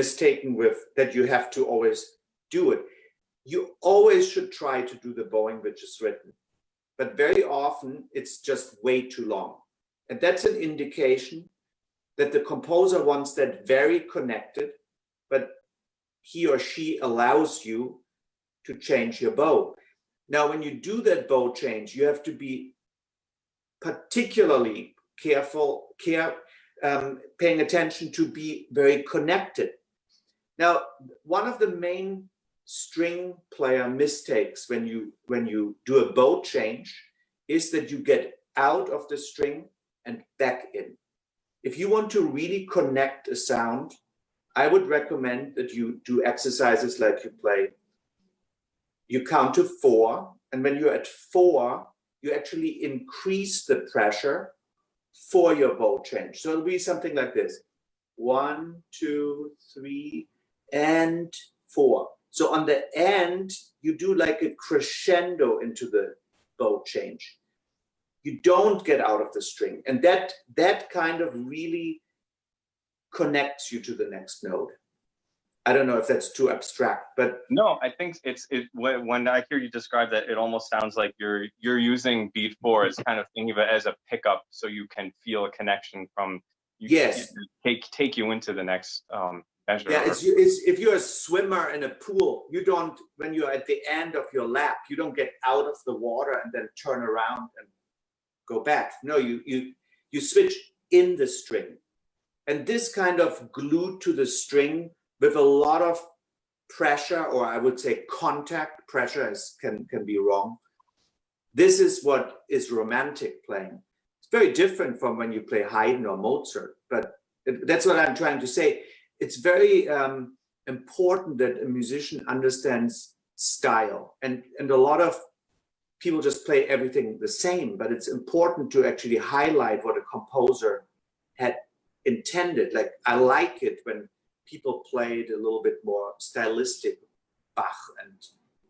mistaken with that you have to always do it. You always should try to do the bowing which is written, but very often it's just way too long. And that's an indication that the composer wants that very connected, but he or she allows you to change your bow. Now, when you do that bow change, you have to be particularly careful, paying attention to be very connected. Now, one of the main string player mistakes when you do a bow change is that you get out of the string and back in. If you want to really connect a sound, I would recommend that you do exercises like you count to 4, and when you're at 4, you actually increase the pressure for your bow change. So it'll be something like this: 1, 2, 3, and 4. So on the end, you do like a crescendo into the bow change. You don't get out of the string, and that kind of really connects you to the next note. I don't know if that's too abstract, but no, I think when I hear you describe that, it almost sounds like you're using beat 4 as kind of thinking of it as a pickup, so you can feel a connection from take you into the next measure. Yeah, it's if you're a swimmer in a pool, you don't, when you're at the end of your lap, you don't get out of the water and then turn around and go back. No, you switch in the string, and this kind of glued to the string with a lot of pressure, or I would say contact pressure can be wrong. This is what is romantic playing. It's very different from when you play Haydn or Mozart, but that's what I'm trying to say. It's very important that a musician understands style, and a lot of people just play everything the same, but it's important to actually highlight what a composer had intended. Like, I like it when people played a little bit more stylistic, Bach and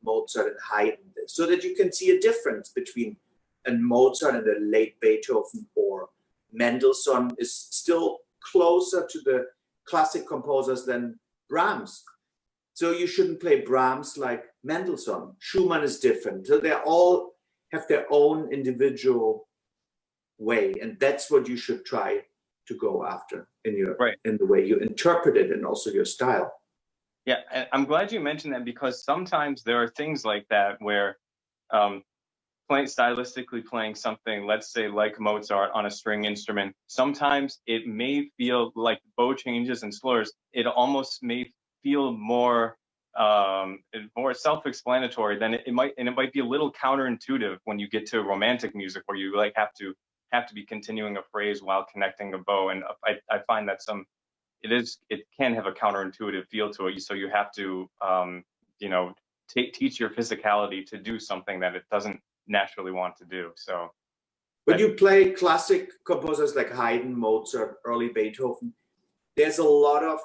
Mozart and Haydn, so that you can see a difference between a Mozart and a late Beethoven, or Mendelssohn is still closer to the classic composers than Brahms. So you shouldn't play Brahms like Mendelssohn. Schumann is different. So they all have their own individual way, and that's what you should try to go after in your in the way you interpret it and also your style. Yeah, and I'm glad you mentioned that, because sometimes there are things like that where stylistically playing something, let's say like Mozart on a string instrument, sometimes it may feel like bow changes and slurs. It almost may feel more self-explanatory than it might, and it might be a little counterintuitive when you get to romantic music, where you like have to be continuing a phrase while connecting a bow. And I find that it can have a counterintuitive feel to it. So you have to teach your physicality to do something that it doesn't naturally want to do. So when you play classic composers like Haydn, Mozart, early Beethoven, there's a lot of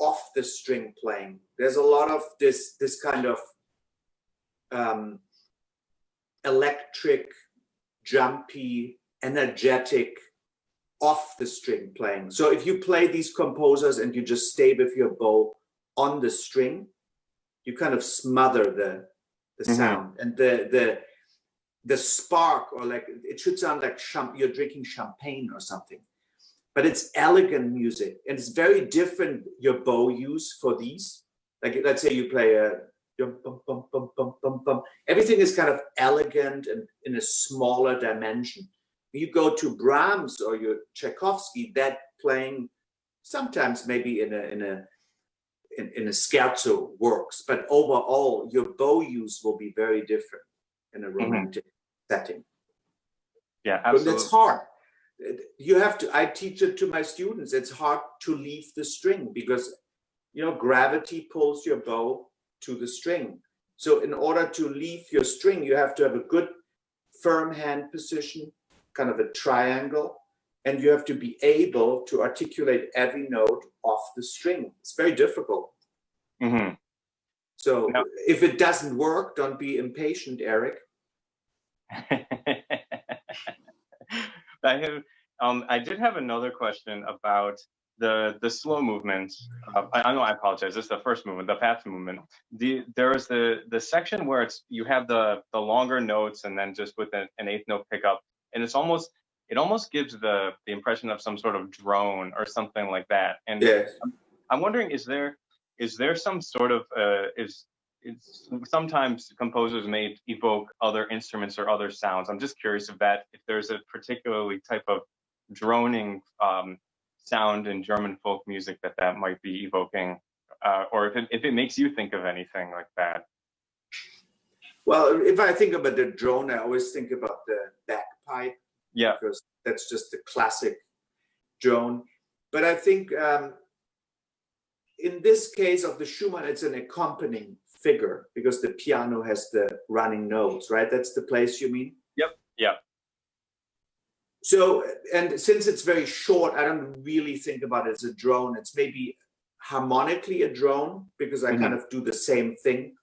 off the string playing. There's a lot of this kind of electric, jumpy, energetic, off the string playing. So if you play these composers and you just stay with your bow on the string, you kind of smother the sound, and the spark, or like, it should sound like you're drinking champagne or something. But it's elegant music, and it's very different, your bow use for these. Like, let's say you play a bum, bum, bum, bum, bum, bum, bum. Everything is kind of elegant and in a smaller dimension. You go to Brahms or your Tchaikovsky, that playing sometimes maybe in a scherzo works, but overall your bow use will be very different in a romantic setting. Yeah, absolutely. But it's hard. You have to, I teach it to my students, it's hard to leave the string, because gravity pulls your bow to the string. So in order to leave your string, you have to have a good firm hand position, kind of a triangle, and you have to be able to articulate every note off the string. It's very difficult. So if it doesn't work, don't be impatient, Eric. I did have another question about the slow movement. I apologize. This is the first movement, the fast movement. There is the section where you have the longer notes, and then just with an eighth note pickup, and it almost gives the impression of some sort of drone or something like that. And I'm wondering, is there some sort of sometimes composers may evoke other instruments or other sounds. I'm just curious if there's a particularly type of droning sound in German folk music that might be evoking, or if it makes you think of anything like that. Well, if I think about the drone, I always think about the bagpipe. Yeah, because that's just the classic drone. But I think in this case of the Schumann, it's an accompanying figure, because the piano has the running notes, right? That's the place you mean? Yep. So, and since it's very short, I don't really think about it as a drone. It's maybe harmonically a drone, because I kind of do the same thing.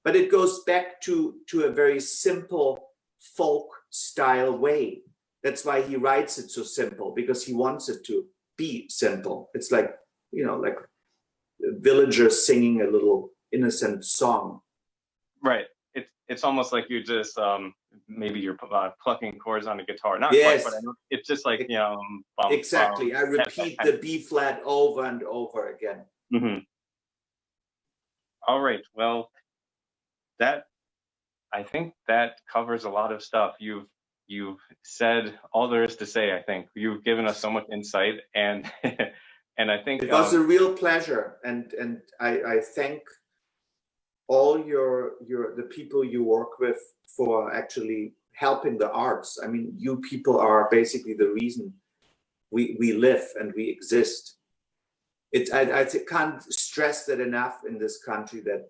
But it goes back to a very simple folk style way. That's why he writes it so simple, because he wants it to be simple. It's like, like villagers singing a little innocent song. Right. It's almost like you just maybe you're plucking chords on a guitar. Not yes. quite, but I know it's just like exactly. I repeat the B flat over and over again. All right. Well, I think that covers a lot of stuff. You've said all there is to say. I think you've given us so much insight, and and I think it was a real pleasure, and I thank all the people you work with for actually helping the arts. I mean, you people are basically the reason we live and we exist. I can't stress that enough in this country, that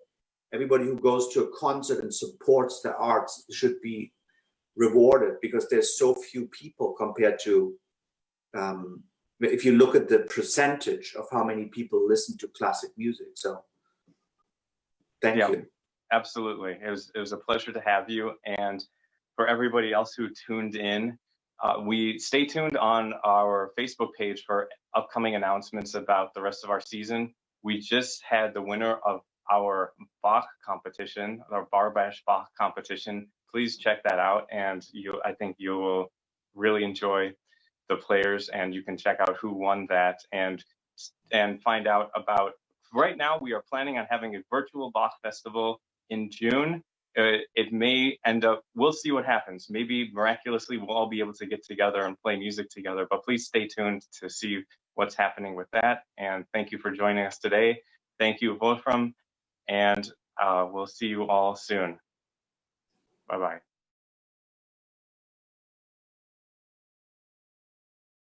everybody who goes to a concert and supports the arts should be rewarded, because there's so few people compared to, if you look at the percentage of how many people listen to classic music. So thank you. Absolutely. It was a pleasure to have you. And for everybody else who tuned in, we stay tuned on our Facebook page for upcoming announcements about the rest of our season. We just had the winner of our Bach competition, our Barbash Bach competition. Please check that out, and I think you will really enjoy the players, and you can check out who won that and find out about. Right now, we are planning on having a virtual Bach festival in June. It may end up, we'll see what happens. Maybe miraculously we'll all be able to get together and play music together, but please stay tuned to see what's happening with that. And thank you for joining us today. Thank you, Wolfram, and we'll see you all soon. Bye-bye.